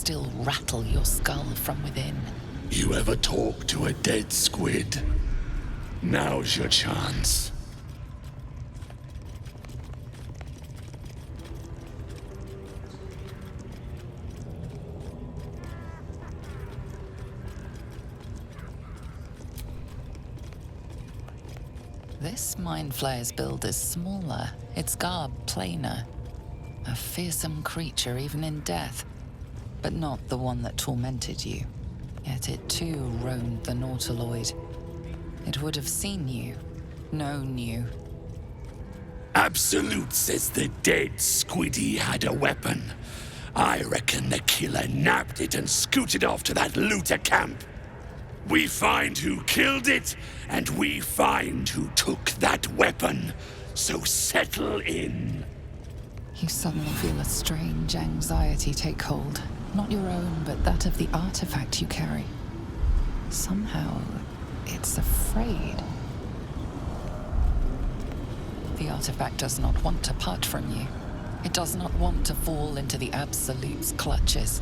still rattle your skull from within. You ever talk to a dead squid? Now's your chance. This Mind Flayer's build is smaller, its garb plainer. A fearsome creature even in death, but not the one that tormented you. Yet it too roamed the Nautiloid. It would have seen you, known you. Absolute says the dead squiddy had a weapon. I reckon the killer nabbed it and scooted off to that looter camp. We find who killed it, and we find who took that weapon. So settle in. You suddenly feel a strange anxiety take hold. Not your own, but that of the artifact you carry. Somehow, it's afraid. The artifact does not want to part from you. It does not want to fall into the Absolute's clutches.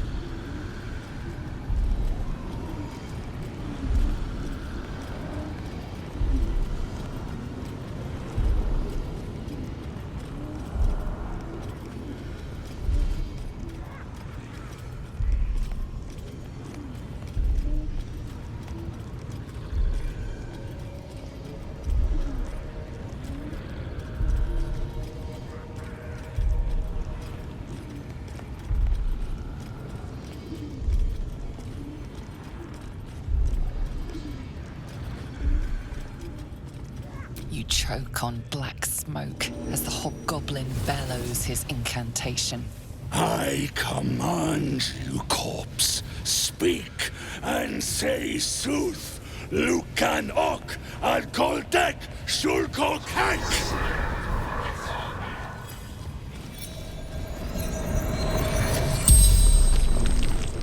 You choke on black smoke as the hobgoblin bellows his incantation. I command you, corpse, speak and say sooth. Lucan ok al koldek shulko kank.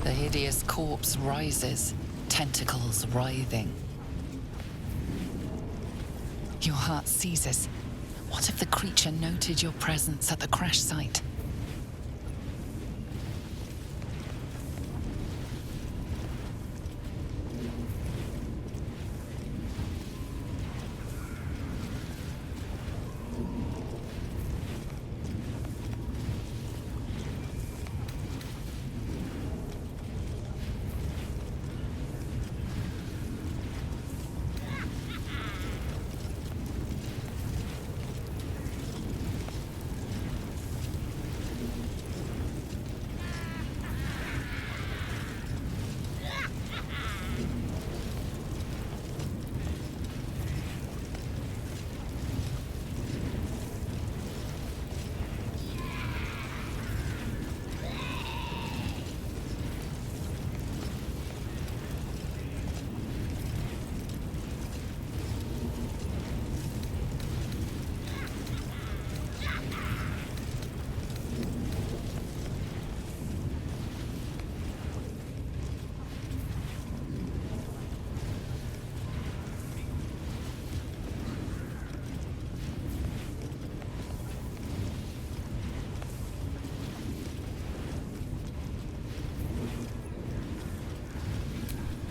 The hideous corpse rises, tentacles writhing. Your heart seizes. What if the creature noted your presence at the crash site?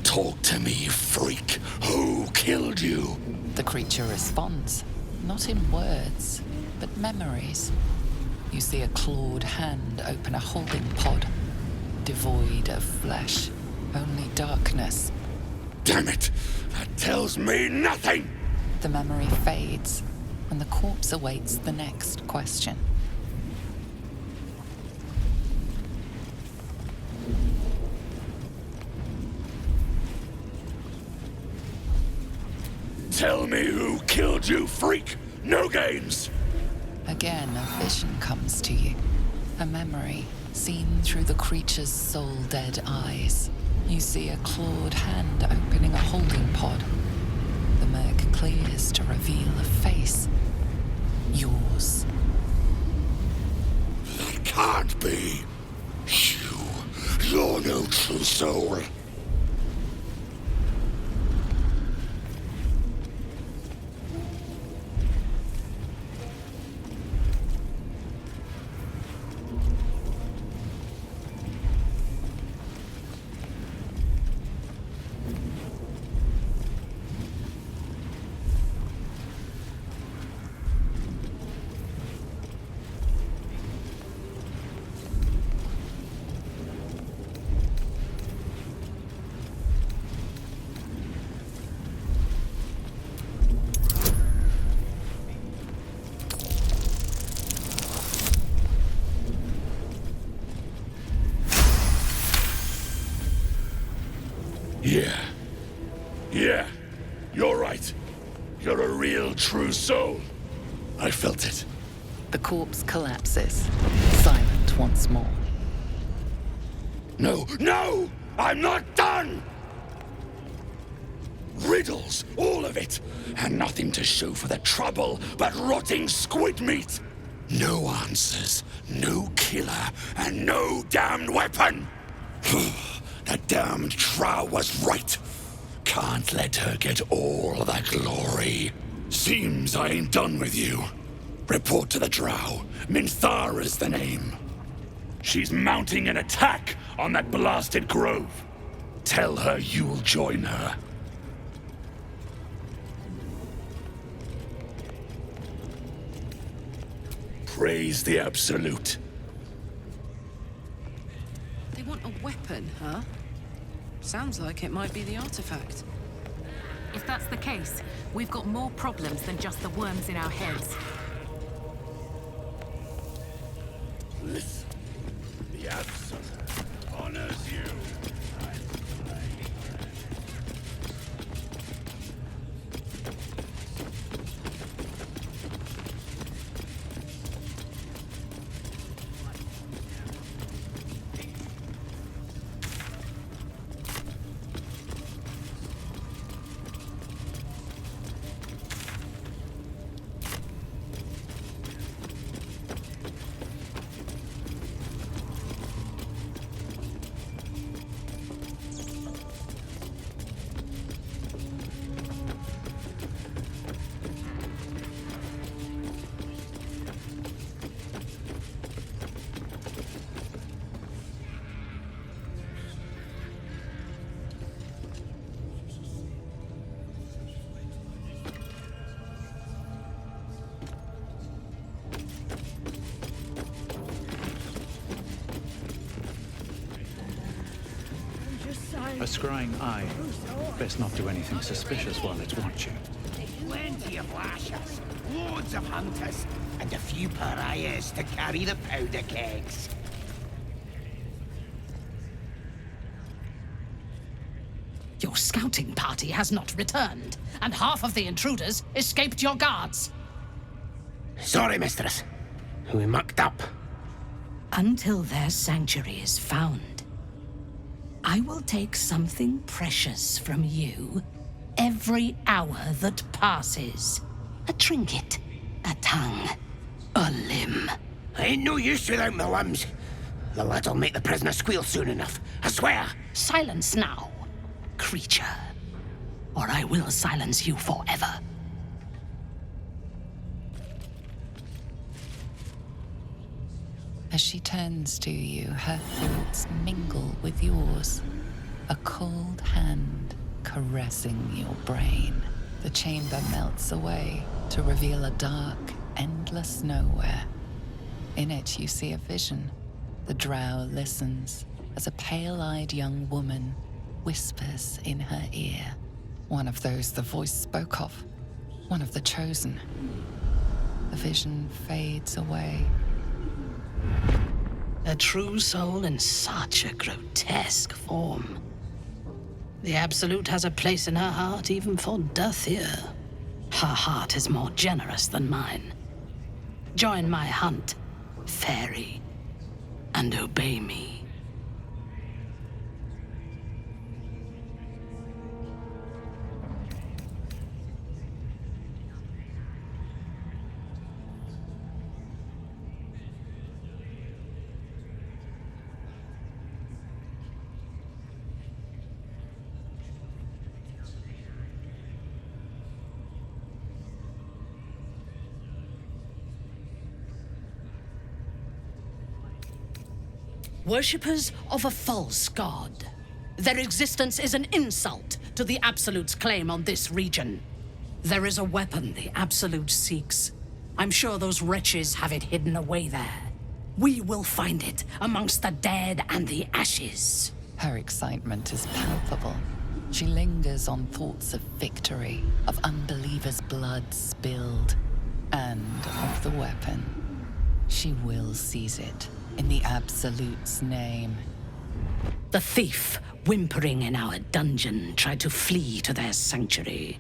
Talk to me, freak. Who killed you? The creature responds, not in words, but memories. You see a clawed hand open a holding pod, devoid of flesh, only darkness. Damn it! That tells me nothing! The memory fades, and the corpse awaits the next question. Tell me who killed you, freak! No games! Again, a vision comes to you. A memory seen through the creature's soul-dead eyes. You see a clawed hand opening a holding pod. The murk clears to reveal a face. Yours. That can't be. You're no true soul. Yeah. Yeah. You're right. You're a real, true soul. I felt it. The corpse collapses, silent once more. No, no! I'm not done! Riddles, all of it, and nothing to show for the trouble but rotting squid meat. No answers, no killer, and no damned weapon. That damned Trow was right. Can't let her get all the glory. Seems I ain't done with you. Report to the Drow. Minthara's the name. She's mounting an attack on that blasted grove. Tell her you'll join her. Praise the Absolute. They want a weapon, huh? Sounds like it might be the artifact. If that's the case, we've got more problems than just the worms in our heads. Listen, the Absolute honors you. A scrying eye. Best not do anything suspicious while it's watching. Plenty of lashers, loads of hunters, and a few pariahs to carry the powder kegs. Your scouting party has not returned, and half of the intruders escaped your guards. Sorry, mistress. We mucked up. Until their sanctuary is found, I will take something precious from you every hour that passes. A trinket, a tongue, a limb. Ain't no use without my limbs. The lad'll make the prisoner squeal soon enough, I swear. Silence now, creature, or I will silence you forever. As she turns to you, her thoughts mingle with yours. A cold hand caressing your brain. The chamber melts away to reveal a dark, endless nowhere. In it, you see a vision. The drow listens as a pale-eyed young woman whispers in her ear. One of those the voice spoke of. One of the chosen. The vision fades away. A true soul in such a grotesque form. The Absolute has a place in her heart even for Dathir. Her heart is more generous than mine. Join my hunt, fairy, and obey me. Worshippers of a false god. Their existence is an insult to the Absolute's claim on this region. There is a weapon the Absolute seeks. I'm sure those wretches have it hidden away there. We will find it amongst the dead and the ashes. Her excitement is palpable. She lingers on thoughts of victory, of unbelievers' blood spilled, and of the weapon. She will seize it, in the Absolute's name. The thief, whimpering in our dungeon, tried to flee to their sanctuary.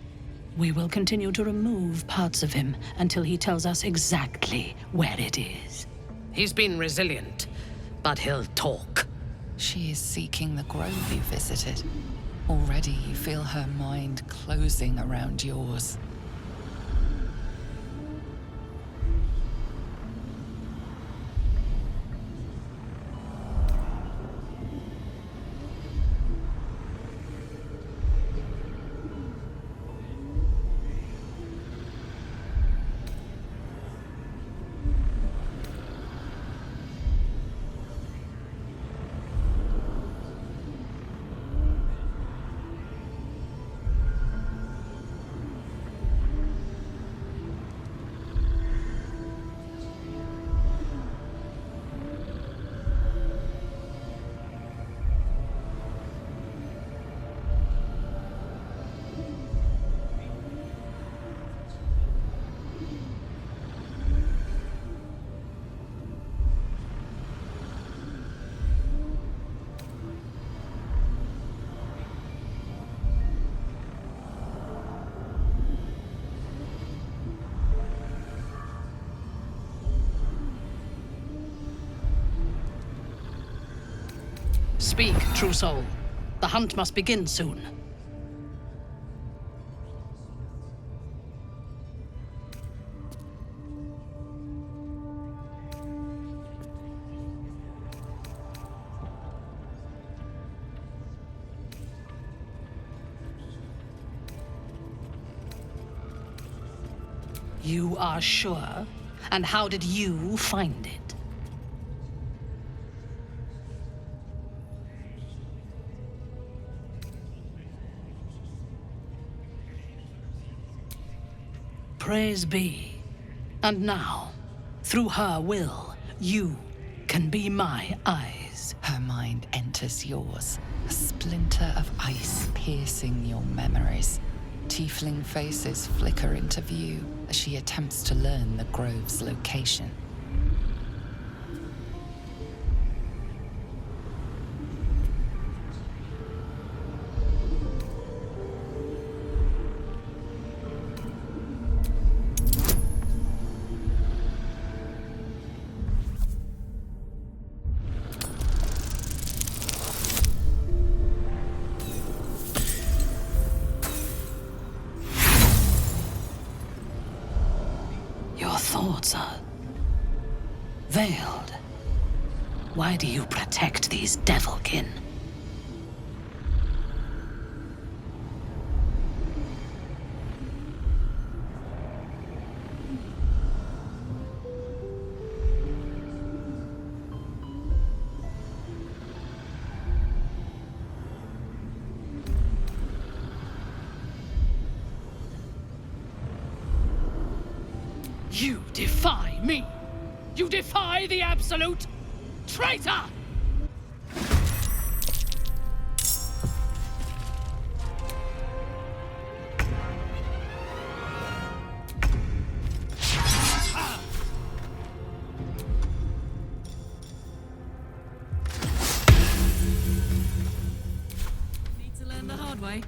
We will continue to remove parts of him until he tells us exactly where it is. He's been resilient, but he'll talk. She is seeking the grove you visited. Already you feel her mind closing around yours. Speak, true soul. The hunt must begin soon. You are sure? And how did you find it? Praise be. And now, through her will, you can be my eyes. Her mind enters yours, a splinter of ice piercing your memories. Tiefling faces flicker into view as she attempts to learn the grove's location. Your thoughts are veiled. Why do you protect these devilkin? You defy me! You defy the Absolute! Traitor! Need to learn the hard way.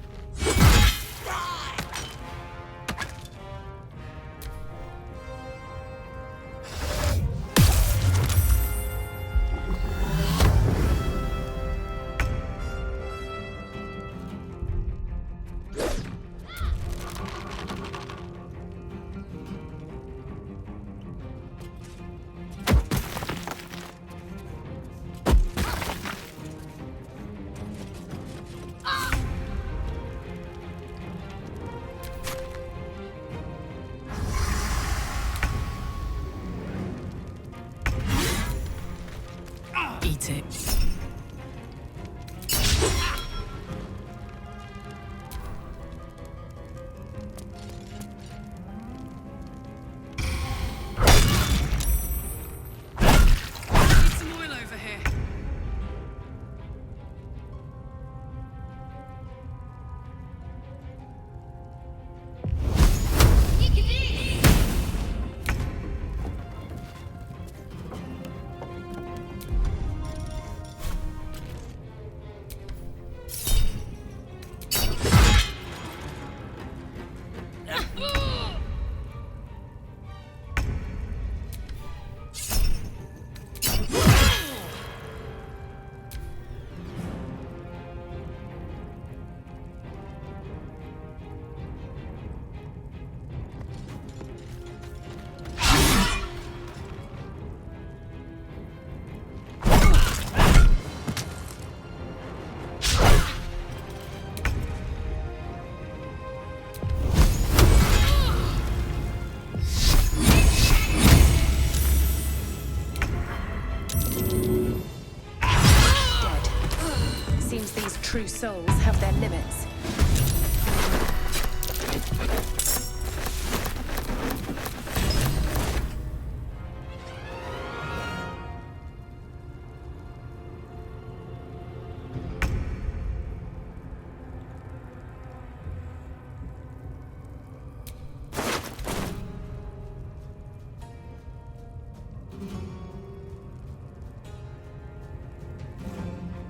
true souls have their limits.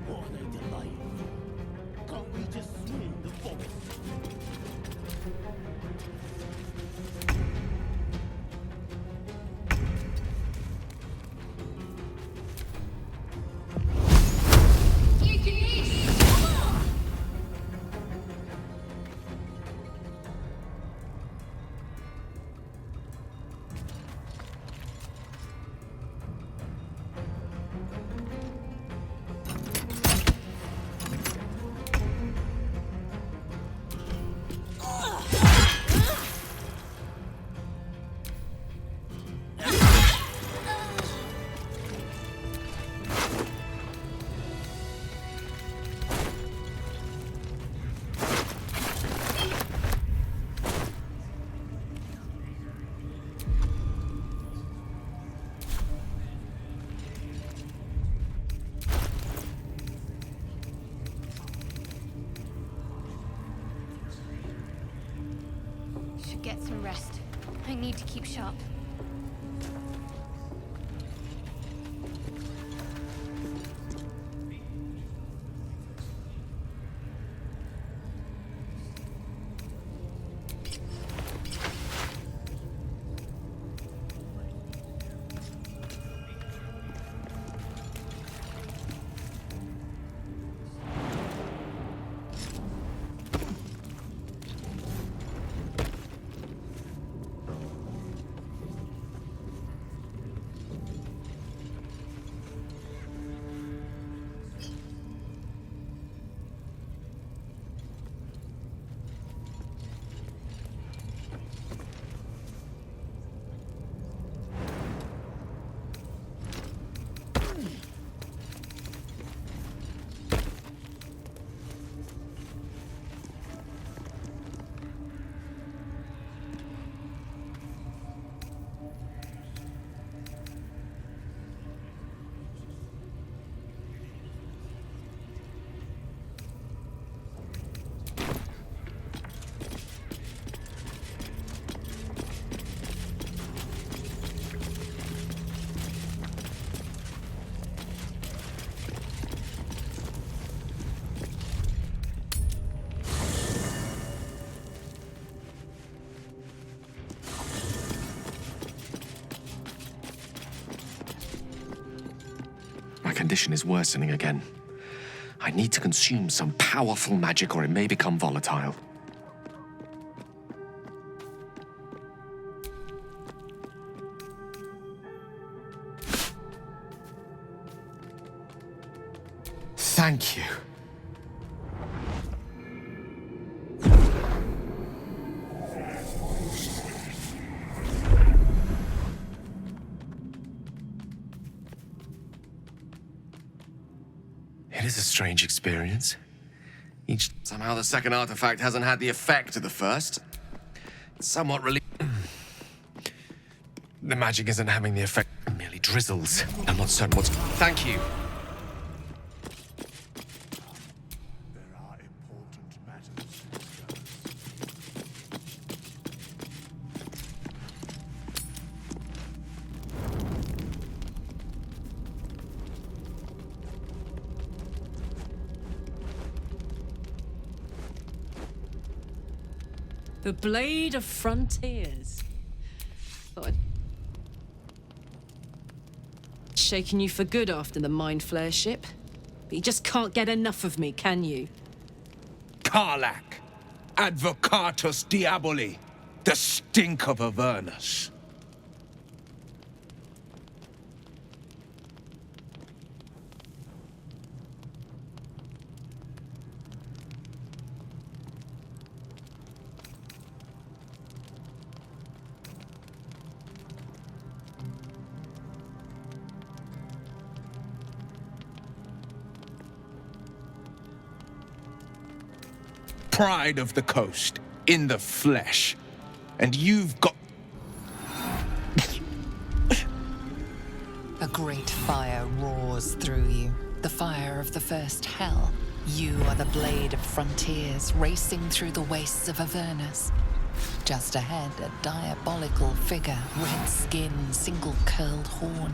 What a delight. Can't we just swing the forest? Should get some rest. I need to keep sharp. My condition is worsening again. I need to consume some powerful magic or it may become volatile. Thank you. It is a strange experience. Somehow the second artifact hasn't had the effect of the first. It's somewhat The magic isn't having the effect, it merely drizzles. I'm not certain what's... Thank you. There are important matters. The Blade of Frontiers. Thought I'd shaken you for good after the Mind Flayer ship. But you just can't get enough of me, can you? Karlach, Advocatus Diaboli, the stink of Avernus. pride of the coast, in the flesh. And you've got... A great fire roars through you, the fire of the first hell. You are the blade of frontiers racing through the wastes of Avernus. Just ahead, a diabolical figure, red skin, single-curled horn,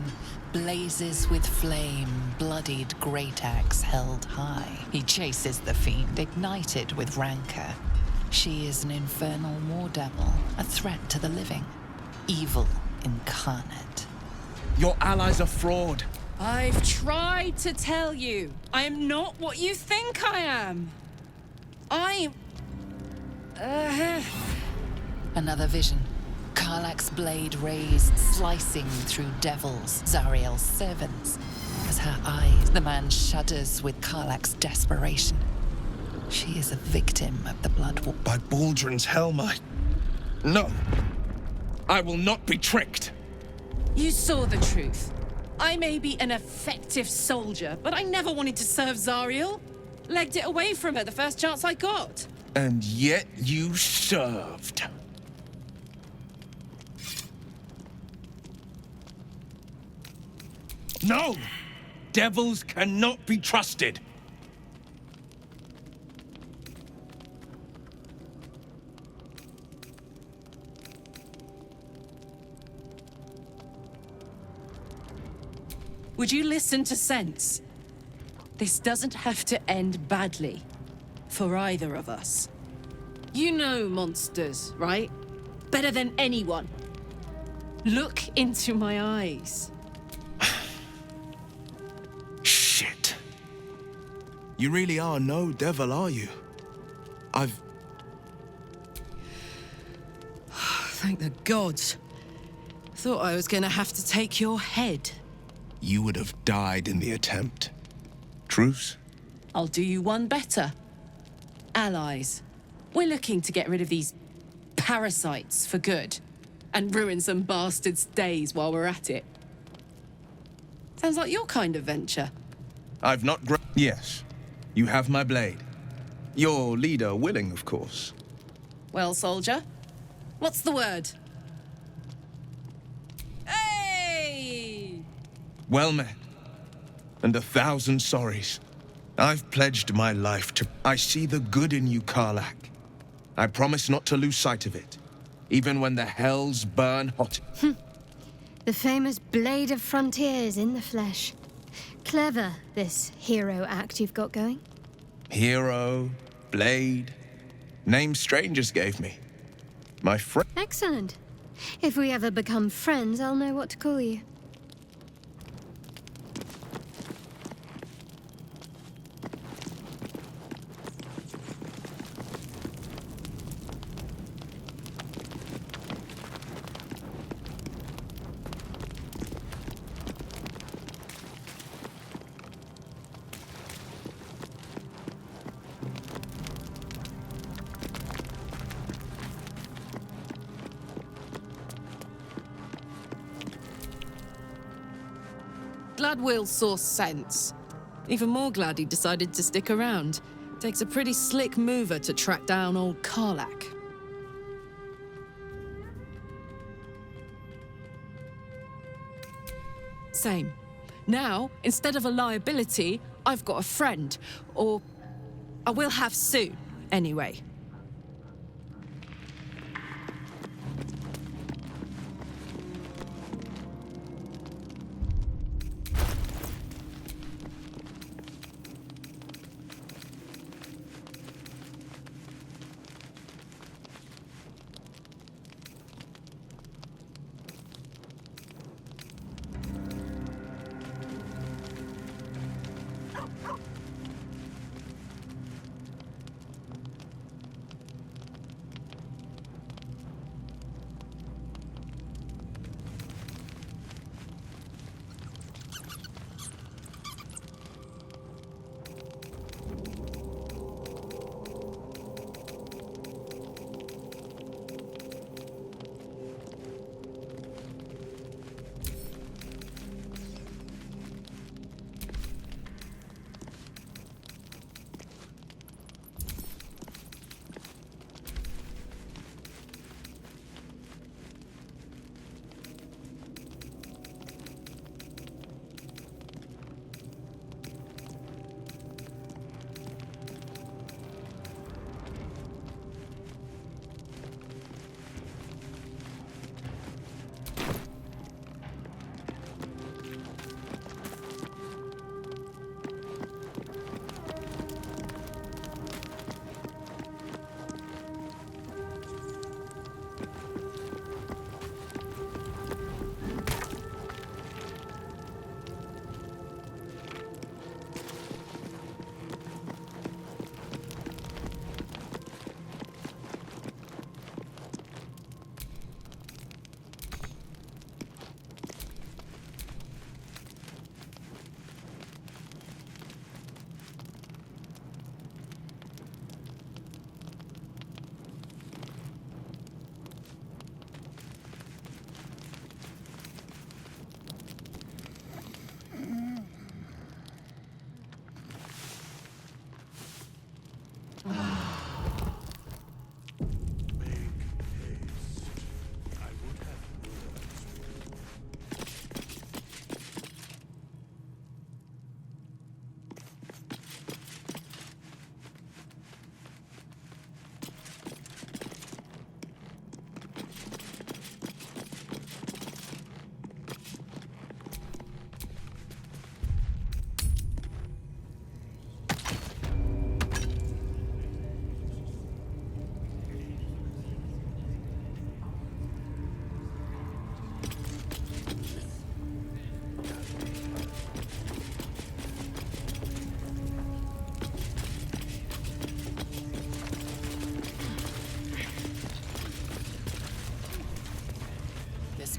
blazes with flame, bloodied great axe held high. He chases the fiend, ignited with rancor. She is an infernal war devil, a threat to the living, evil incarnate. Your allies are fraud. I've tried to tell you. I am not what you think I am. I'm... Another vision. Karlach's blade raised, slicing through devils, Zariel's servants. As her eyes, the man shudders with Karlach's desperation. She is a victim of the blood war. By Baldrin's helm, No. I will not be tricked. You saw the truth. I may be an effective soldier, but I never wanted to serve Zariel. Legged it away from her the first chance I got. And yet you served. No! Devils cannot be trusted. Would you listen to sense? This doesn't have to end badly. For either of us. You know monsters, right? Better than anyone. Look into my eyes. Shit. You really are no devil, are you? Thank the gods. Thought I was gonna have to take your head. You would have died in the attempt. Truce? I'll do you one better. Allies. We're looking to get rid of these parasites for good. And ruin some bastards' days while we're at it. Sounds like your kind of venture. I've not Yes. You have my blade. Your leader willing, of course. Well, soldier, what's the word? Hey! Well met. And 1,000 sorries. I've pledged my life to... I see the good in you, Karlach. I promise not to lose sight of it, even when the hells burn hot. The famous Blade of Frontiers in the flesh. Clever, this hero act you've got going. Hero, Blade, names strangers gave me. My friend... Excellent. If we ever become friends, I'll know what to call you. Glad Will saw sense. Even more glad he decided to stick around. Takes a pretty slick mover to track down old Karlach. Same. Now, instead of a liability, I've got a friend. Or I will have soon, anyway.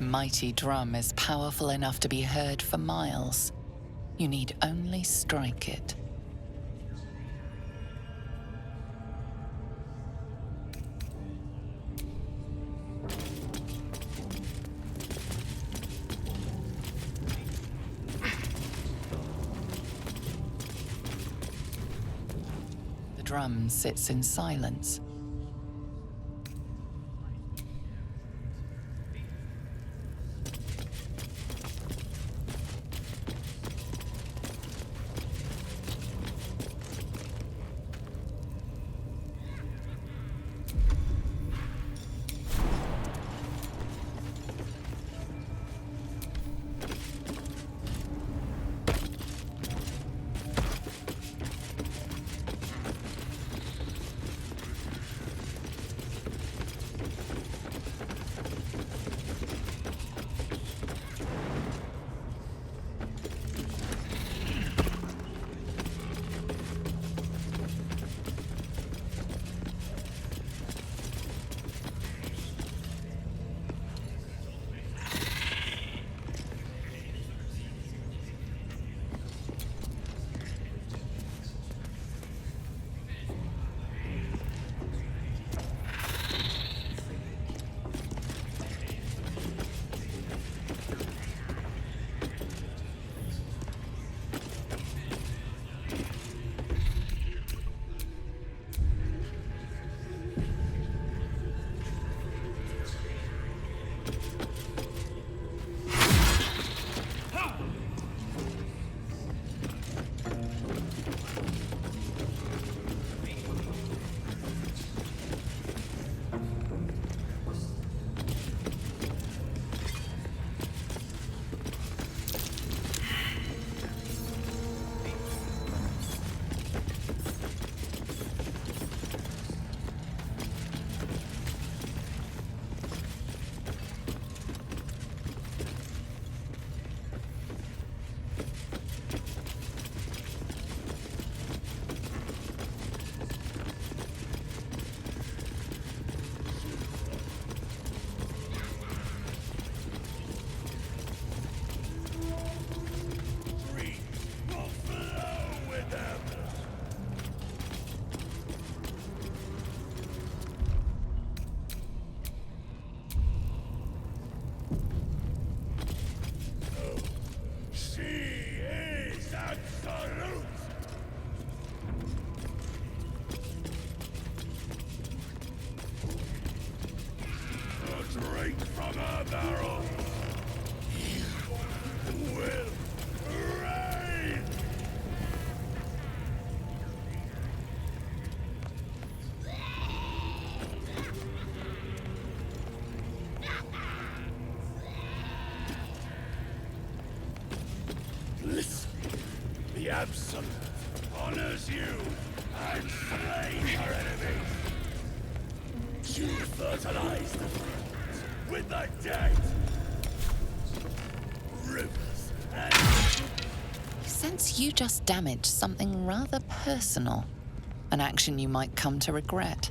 This mighty drum is powerful enough to be heard for miles. You need only strike it. The drum sits in silence. Listen, the Absolute honors you and slays her enemies. You fertilize the fields with the dead. Rivers and... Sense you just damaged something rather personal. An action you might come to regret.